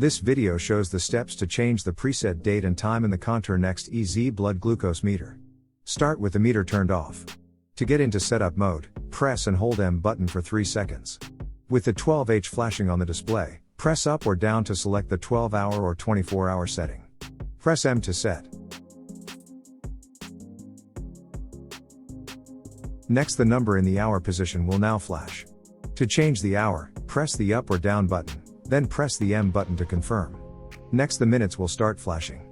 This video shows the steps to change the preset date and time in the Contour Next EZ blood glucose meter. Start with the meter turned off. To get into setup mode, press and hold M button for 3 seconds. With the 12H flashing on the display, press up or down to select the 12-hour or 24-hour setting. Press M to set. Next, the number in the hour position will now flash. To change the hour, press the up or down button, then press the M button to confirm. Next, the minutes will start flashing.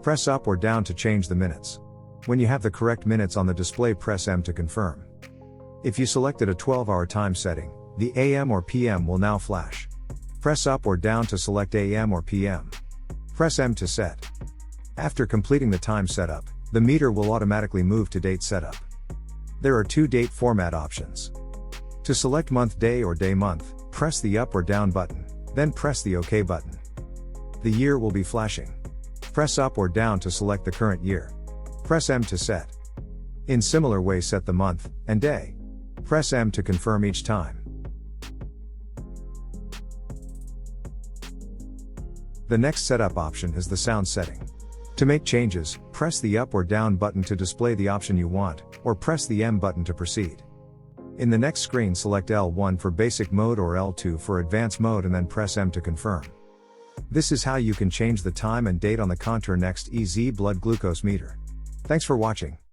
Press up or down to change the minutes. When you have the correct minutes on the display, press M to confirm. If you selected a 12-hour time setting, the AM or PM will now flash. Press up or down to select AM or PM. Press M to set. After completing the time setup, the meter will automatically move to date setup. There are 2 date format options. To select month day or day month, press the up or down button, then press the OK button. The year will be flashing. Press up or down to select the current year. Press M to set. In similar way, set the month and day. Press M to confirm each time. The next setup option is the sound setting. To make changes, press the up or down button to display the option you want, or press the M button to proceed. In the next screen, select L1 for basic mode or L2 for advanced mode and then press M to confirm. This is how you can change the time and date on the Contour Next EZ blood glucose meter. Thanks for watching.